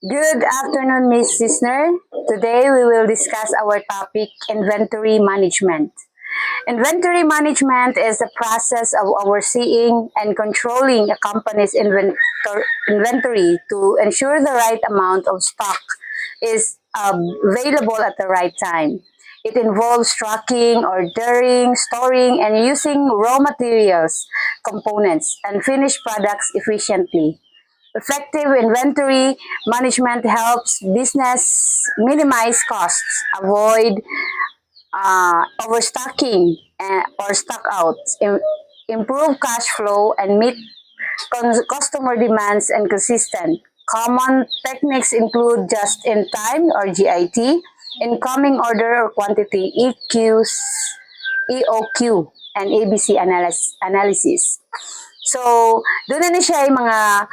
Good afternoon, Miss Cisner. Today we will discuss our topic, inventory management. Inventory management is the process of overseeing and controlling a company's inventory to ensure the right amount of stock is available at the right time. It involves tracking, ordering, storing, and using raw materials, components, and finished products efficiently. Effective inventory management helps business minimize costs, avoid overstocking or stockouts, improve cash flow, and meet customer demands and consistent. Common techniques include just-in-time or GIT, incoming order or quantity EQs, EOQ, and ABC analysis. So, doon na siya yung mga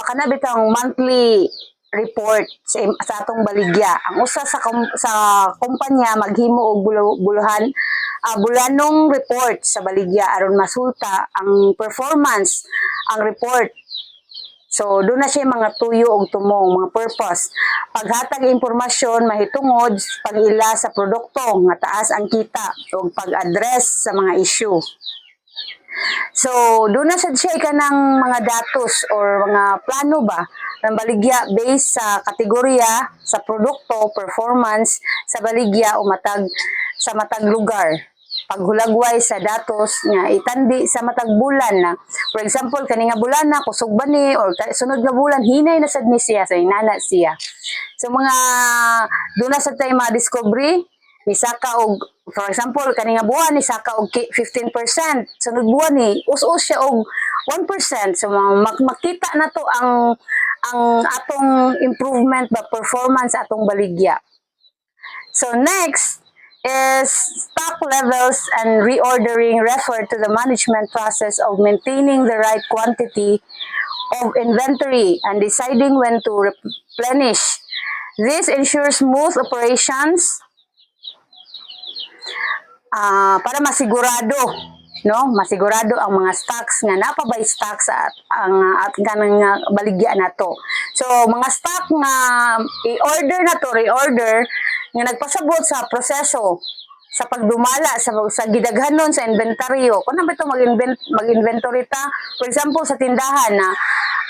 kanabitang monthly report sa atong baligya. Ang usa sa kumpanya maghimo og bulanong report sa baligya aron masulta ang performance, ang report. So, doon na siya mga tuyo og tumong, mga purpose. Paghatag impormasyon, mahitungod, pag-ila sa produkto, nga taas ang kita, o pag-address sa mga issue. So, doon na siya ka ng mga datos or mga plano ba ng baligya based sa kategorya, sa produkto, performance, sa baligya o sa matag lugar. Paghulagway sa datos nga itandi sa matag bulan na, for example, kaninga bulan na kusog ba ni or sunod nga bulan hinay na sad ni siya sa inana siya. So mga doon na sad tayo ma-discovery ni saka og, for example, kaninga buwan ni saka og 15%, sunod buwan ni us-us siya og 1%. So makita na to ang atong improvement ba performance atong baligya. So next is stock levels and reordering refer to the management process of maintaining the right quantity of inventory and deciding when to replenish. This ensures smooth operations para masigurado ang mga stocks nga napabay stocks at kanang baligya nato. So mga stock nga i-order nato, reorder nga nagpasabot sa proseso sa pagdumala sa gidaghanon sa inventaryo. Kung ba ito mag-inventory ta, for example sa tindahan na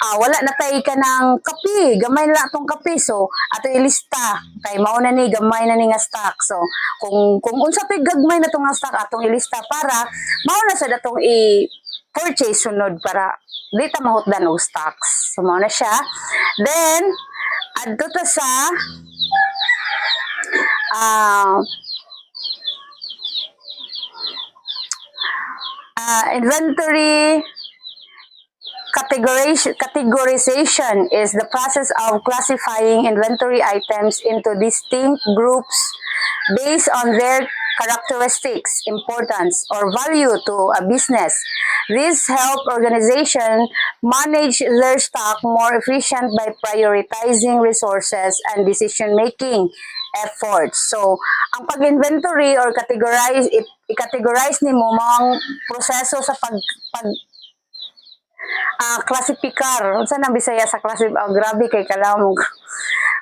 wala na tayo ka ng kape, gamay na itong kape, so ato ilista kay mauna ni gamay na ni nga stock. So kung unsa tay gagmay na itong stock atong ilista para mauna sa datong i-purchase sunod para di ta mahutdan og stocks. So mauna siya. Then adto ta sa inventory categorization is the process of classifying inventory items into distinct groups based on their characteristics, importance, or value to a business. This helps organizations manage their stock more efficient by prioritizing resources and decision-making efforts. So, ang pag-inventory or i-categorize ni mo ang proseso sa klasipikar. Unsa nang Bisaya sa grabe kay kalamog.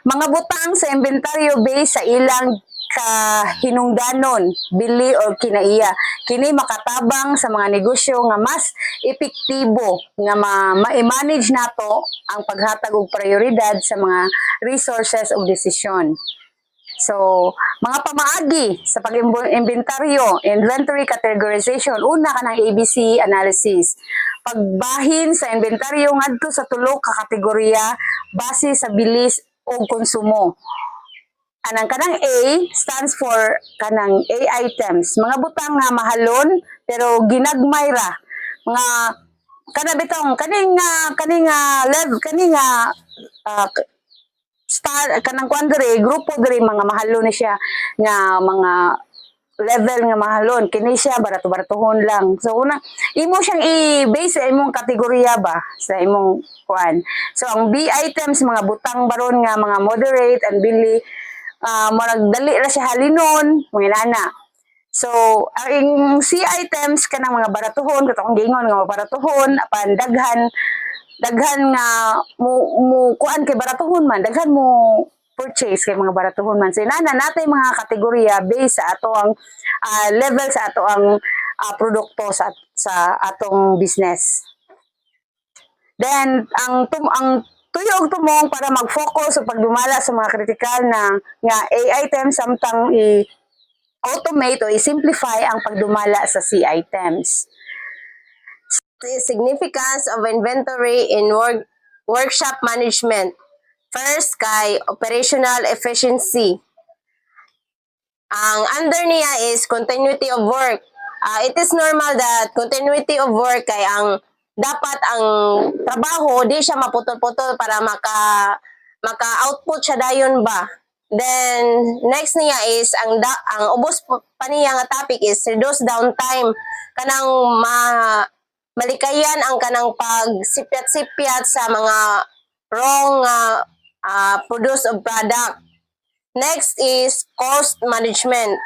Mga butang sa inventaryo based sa ilang kahinungdanon, bili o kinaiya. Kini makatabang sa mga negosyo nga mas epektibo nga ma-manage nato ang paghatag og prioridad sa mga resources o desisyon. So, mga pamaagi sa pag-inventaryo, inventory categorization, una ka ng ABC analysis. Pagbahin sa inventaryo ngadto sa tulo ka kategorya base sa bilis o konsumo. Anang kanang A stands for kanang A items, mga butang nga mahalon pero ginagmay ra. Mga kanabitong kanang kuandre grupo diri mga mahalon ni siya nga mga level nga mahalon kini siya barato-baratohon lang. So una imo siyang i-base sa imong kategorya ba sa imong kuan. So ang B items mga butang baron nga mga moderate and bili maragdali ra siya halinon mga nana. So ang C items kanang mga baratuhon katong gingon nga baratuhon apan daghan daghan nga mo kuan kay baratuhon man, daghan mo purchase kay mga baratuhon man. So inana natay mga kategorya based sa ato ang level sa ato ang produkto sa atong business. Then ang tuyog tumong para mag-focus sa pagdumala sa mga kritikal na nga A items samtang i-automate o i-simplify ang pagdumala sa C items. Significance of inventory in workshop management. First, kay operational efficiency. Ang under niya is continuity of work. It is normal that continuity of work kay ang dapat ang trabaho di siya maputol-putol para maka-output siya dayon ba. Then next niya is ang ubos pa niya nga topic is reduce downtime, kanang malikayan ang kanang pagsipyat-sipyat sa mga wrong produce of product. Next is cost management.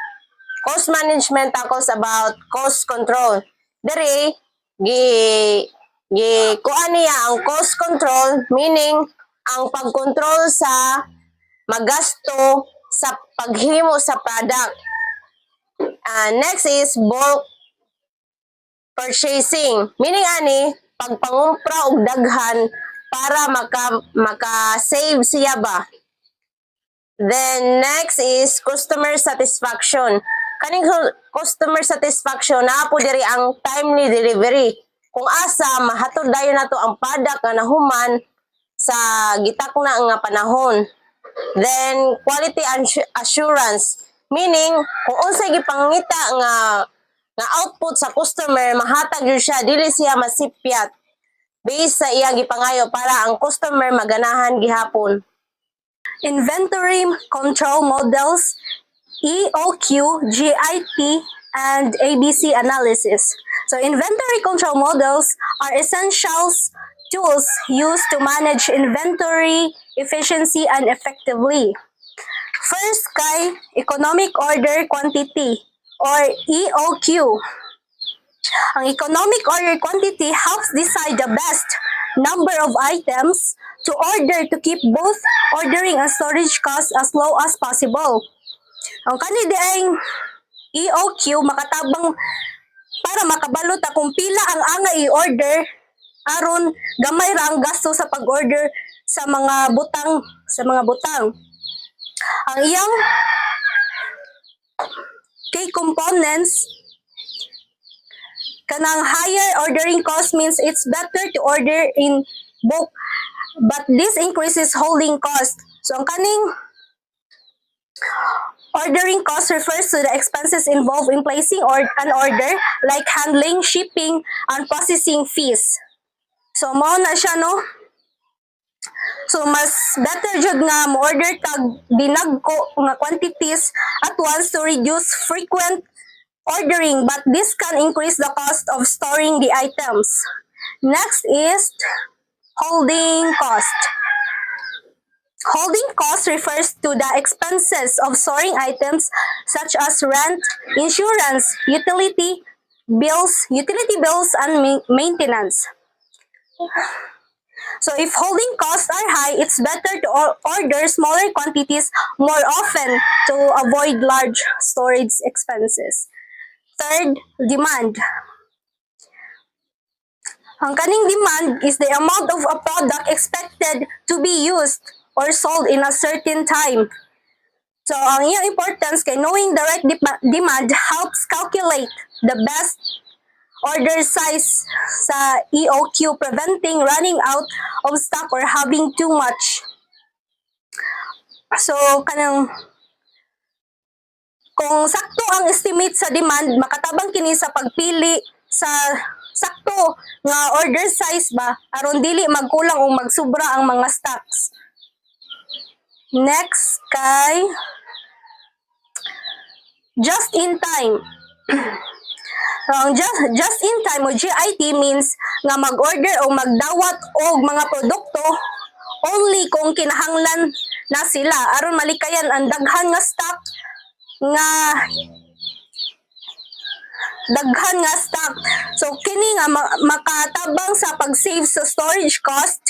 Cost management talks about cost control. Dere kuan niya ang cost control, meaning ang pagkontrol sa magasto sa paghimo sa product. Next is bulk purchasing, meaning ani pagpangumpra og daghan para maka-save siya ba. Then next is customer satisfaction. Kaning customer satisfaction naa po diri ang timely delivery. Kung asa mahatod dayon nato ang product nga nahuman sa gitakna nga panahon. Then quality assurance, meaning kung unsay gipangita nga output sa customer, mahatag yun siya, dili siya masipyat based sa iyang gipangayo para ang customer maganahan gihapon. Inventory control models, EOQ, GIT, and ABC analysis. So inventory control models are essential tools used to manage inventory efficiency and effectively. First, kay economic order quantity or EOQ. Ang economic order quantity helps decide the best number of items to order to keep both ordering and storage costs as low as possible. Ang kanidaing EOQ makatabang para makabalo ta kung pila ang anga i-order aron gamay ra ang gasto sa pag-order sa mga butang. Ang iyang key components, kanang higher ordering cost means it's better to order in bulk, but this increases holding cost. So ang kaning ordering cost refers to the expenses involved in placing an order, like handling, shipping, and processing fees. So mao na siya, no? So mas better jud nga mo order tag dinagko nga quantities at once to reduce frequent ordering, but this can increase the cost of storing the items. Next is holding cost. Holding cost refers to the expenses of storing items such as rent, insurance, utility bills, and maintenance. So if holding costs are high, it's better to order smaller quantities more often to avoid large storage expenses. Third, demand. Ang kaning demand is the amount of a product expected to be used or sold in a certain time. So ang iyang importance kay knowing the right demand helps calculate the best order size sa EOQ, preventing running out of stock or having too much. So kanang kung sakto ang estimate sa demand, makatabang kini sa pagpili sa sakto nga order size ba aron dili magkulang o magsubra ang mga stocks. Next kay just in time. Ang just in time o GIT means nga mag-order o magdawat og mga produkto only kung kinahanglan na sila aron malikayan ang daghan nga stock nga daghan nga stock. So kini nga makatabang sa pag-save sa storage cost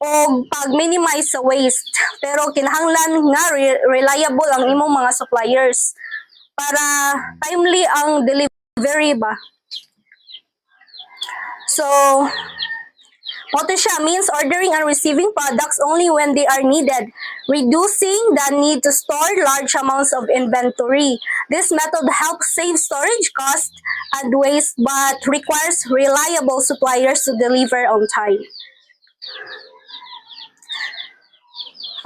o pag-minimize sa waste. Pero kinahanglan nga reliable ang imong mga suppliers para timely ang delivery ba. So, moto siya means ordering and receiving products only when they are needed, reducing the need to store large amounts of inventory. This method helps save storage cost and waste but requires reliable suppliers to deliver on time.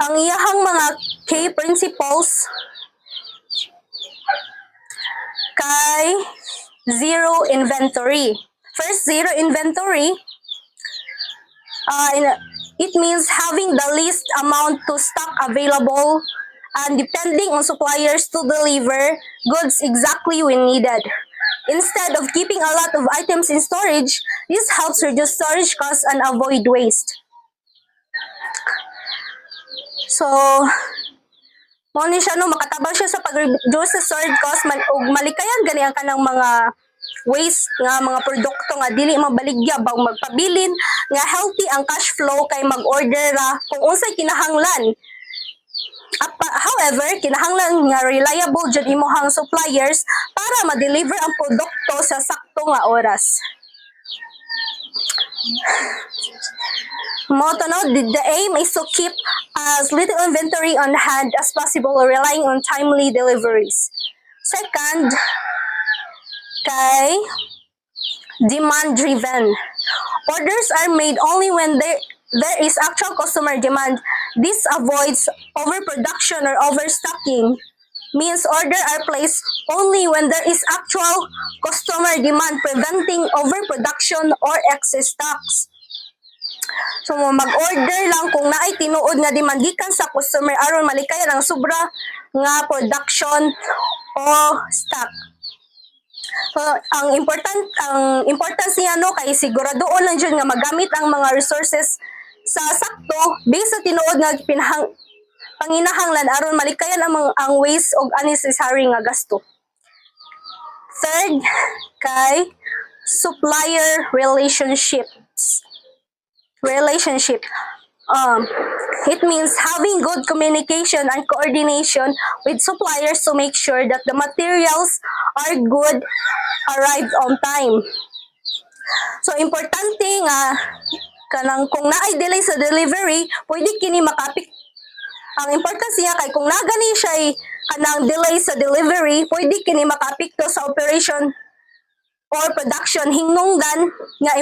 Ang iyahang mga key principles kay zero inventory. First, zero inventory, it means having the least amount to stock available and depending on suppliers to deliver goods exactly when needed. Instead of keeping a lot of items in storage, this helps reduce storage costs and avoid waste. So, mo ni siya no, makatabang siya sa pag-reduce sa storage cost ug malikayan gani ang kanang mga waste nga mga produkto nga dili mabaligya bang magpabilin nga healthy ang cash flow kay mag-order ra kung unsay kinahanglan. However, kinahanglan nga reliable jud imong suppliers para ma-deliver ang produkto sa sakto nga oras. The aim is to keep as little inventory on hand as possible, relying on timely deliveries. Second, kay demand-driven. Orders are made only when there is actual customer demand. This avoids overproduction or overstocking. Means orders are placed only when there is actual customer demand, preventing overproduction or excess stocks. So mag-order lang kung naay tinuod nga demand gikan sa customer aron malikayan ang sobra nga production o stock. So ang importance niya no kay siguradoon lang jud nga magamit ang mga resources sa sakto based sa tinuod nga panginahanglan aron malikayan ang waste og unnecessary nga gasto. Third, kay supplier relationships. It means having good communication and coordination with suppliers to make sure that the materials are good, arrived on time. So importante nga kanang kung naay delay sa delivery, pwede kini makapik. Ang importance niya kay kung nagani siya kanang delay sa delivery, pwede kini makapikto sa operation or production hinungdan nga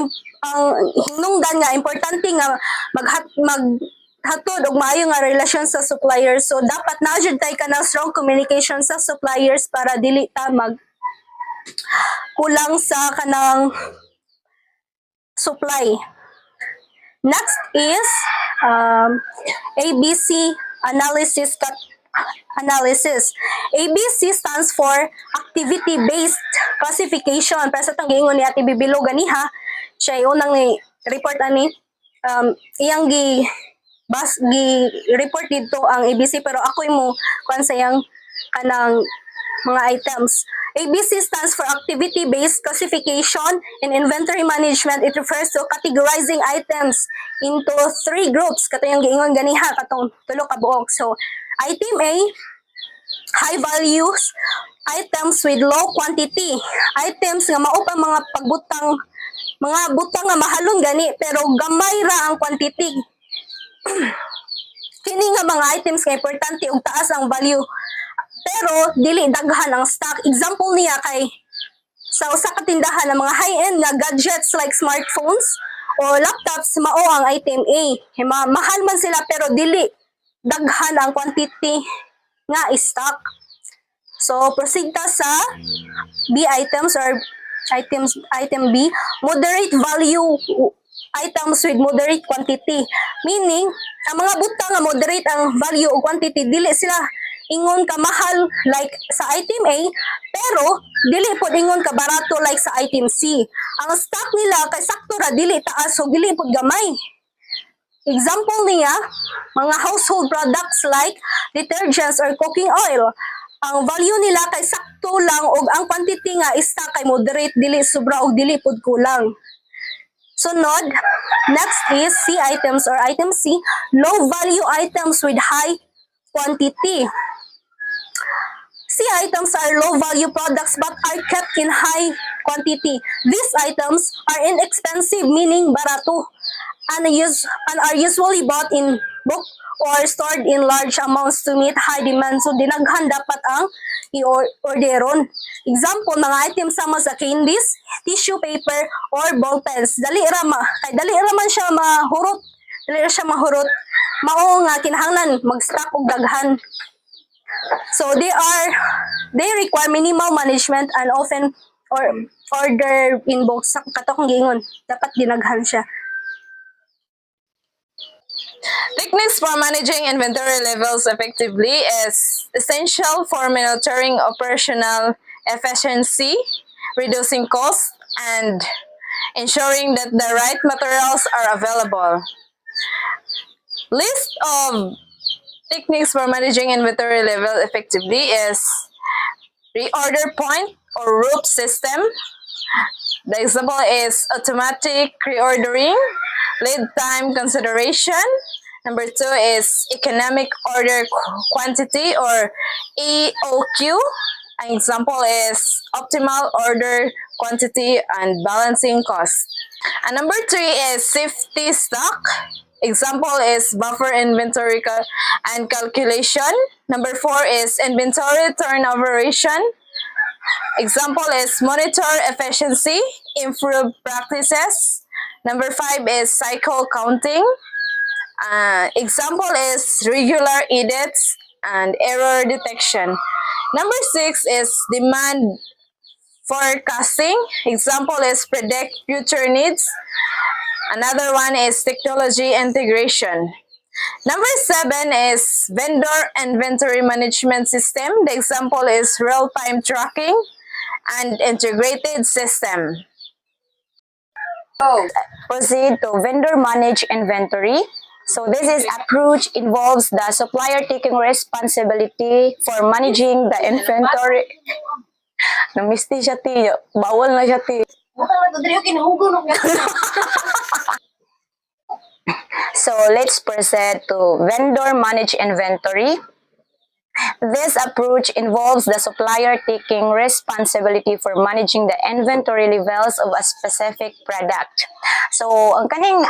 importante nga maghatod og maayo nga relasyon sa suppliers. So dapat na jud tay ka ng strong communication sa suppliers para dili ta mag kulang sa kanang supply. Next is ABC analysis. ABC stands for activity-based classification. Para sa itong giingon ni Ate Bibilo ganiha, siya yung unang report ani. Iyang report dito ang ABC pero ako mo kuan sayang kanang mga items. ABC stands for activity-based classification in inventory management. It refers to categorizing items into 3 groups. Katong giingon ganiha katong tulo ka buok. So item A, high values items with low quantity. Items nga mao pa mga butang nga mahalon gani pero gamay ra ang quantity. Kini nga mga items nga importante ug taas ang value pero dili daghan ang stock. Example niya kay sa usa ka tindahan ng mga high-end nga gadgets like smartphones o laptops mao ang item A. Mahal man sila pero dili daghan ang quantity nga stock. So proceed ta sa B items or item B, moderate value items with moderate quantity. Meaning, ang mga butang nga moderate ang value o quantity, dili sila ingon ka mahal like sa item A, pero dili pod ingon ka barato like sa item C. Ang stock nila kay sakto ra dili taas so dili pod gamay. Example niya, mga household products like detergents or cooking oil. ang value nila kay sakto lang ug ang quantity nga stock kay moderate, dili sobra ug dili pud kulang. Sunod, next is C items or item C, low value items with high quantity. C items are low value products but are kept in high quantity. These items are inexpensive, meaning barato, and are usually bought in bulk or stored in large amounts to meet high demand. So dinaghan dapat ang i-orderon. Example, mga items sama sa candies, tissue paper, or ball pens. Dali ra man siya mahurot. Mao nga kinahanglan mag-stock og daghan. So they require minimal management and often order in bulk. Sa katong gingon, dapat dinaghan siya. Techniques for managing inventory levels effectively is essential for monitoring operational efficiency, reducing costs, and ensuring that the right materials are available. List of techniques for managing inventory level effectively is reorder point or rope system. The example is automatic reordering, lead time consideration. Number 2 is economic order quantity or EOQ. An example is optimal order quantity and balancing cost. And number 3 is safety stock. Example is buffer inventory and calculation. Number 4 is inventory turnover ratio. Example is monitor efficiency, improve practices. Number 5 is cycle counting. Example is regular edits and error detection. Number 6 is demand forecasting. Example is predict future needs. Another one is technology integration. Number 7 is vendor inventory management system. The example is real-time tracking and integrated system. Proceed to vendor managed inventory. So this is approach involves the supplier taking responsibility for managing the inventory. Namisti siya ti, bawal na siya ti. So let's proceed to vendor managed inventory. This approach involves the supplier taking responsibility for managing the inventory levels of a specific product. So, ang kaning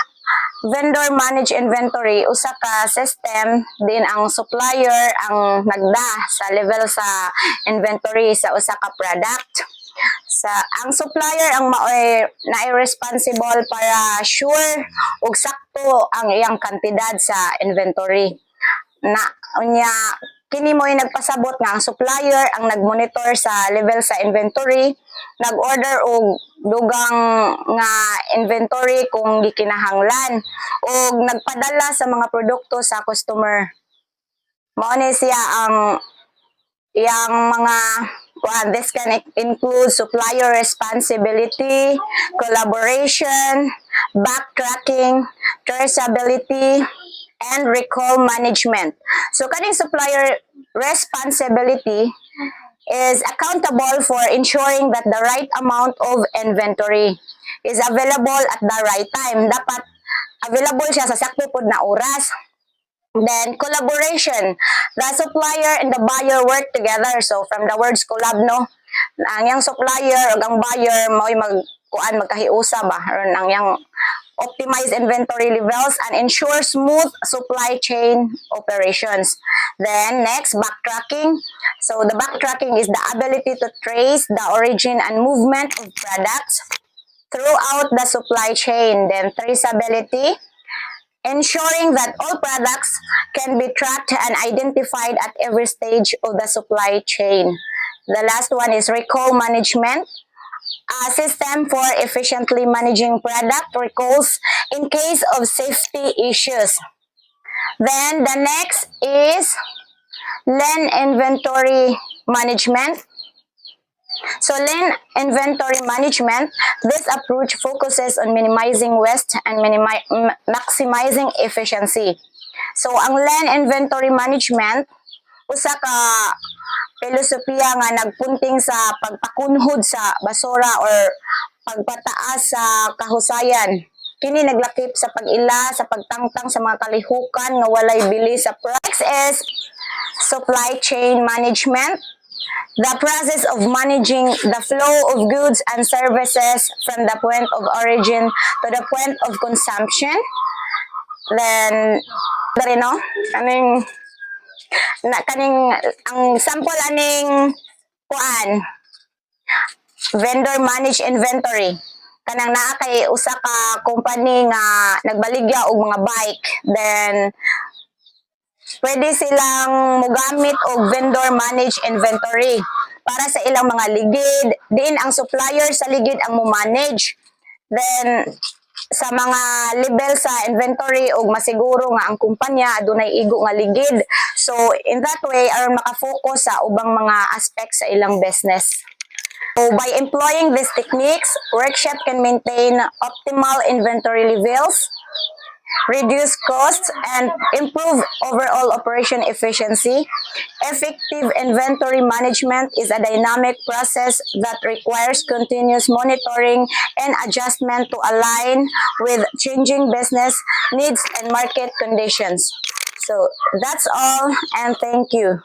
vendor managed inventory, usa ka system din ang supplier ang nagda sa level sa inventory sa usa ka product. Ang supplier ang na-responsible para sure ug sakto ang iyang kantidad sa inventory. Kini mo nagpasabot nga ang supplier ang nagmonitor sa level sa inventory, nag-order og dugang nga inventory kung gikinahanglan og nagpadala sa mga produkto sa customer. Mao ni siya ang iyang mga this can include supplier responsibility, collaboration, backtracking, traceability, and recall management. So, kaning supplier responsibility is accountable for ensuring that the right amount of inventory is available at the right time. Dapat available siya sa sakto pod na oras. Then, collaboration. The supplier and the buyer work together. So, from the words collab, no? Ang yang supplier o ang buyer, magkahiusa ba? Ang yang optimize inventory levels and ensure smooth supply chain operations. Then, next, backtracking. So, the backtracking is the ability to trace the origin and movement of products throughout the supply chain. Then, traceability. Ensuring that all products can be tracked and identified at every stage of the supply chain. The last one is recall management, a system for efficiently managing product recalls in case of safety issues. Then the next is lean inventory management. So lean inventory management, this approach focuses on minimizing waste and maximizing efficiency. So ang lean inventory management, usa ka filosofiya nga nagpunting sa pagpakunhod sa basura or pagpataas sa kahusayan. Kini naglakip sa pag-ila sa pagtangtang sa mga kalihukan nga walay bili sa price. Next is supply chain management. The process of managing the flow of goods and services from the point of origin to the point of consumption. Then, no? Kaning ang sample aning kuan vendor managed inventory. Kanang naa kay usa ka company nga nagbaligya og mga bike, then pwede silang mogamit og vendor managed inventory para sa ilang mga ligid. Diin ang supplier sa ligid ang mo-manage. Then sa mga level sa inventory og masiguro nga ang kumpanya adunay igo nga ligid. So in that way aron makafocus sa ubang mga aspects sa ilang business. So by employing these techniques, workshop can maintain optimal inventory levels, reduce costs, and improve overall operation efficiency. Effective inventory management is a dynamic process that requires continuous monitoring and adjustment to align with changing business needs and market conditions. So that's all, and thank you.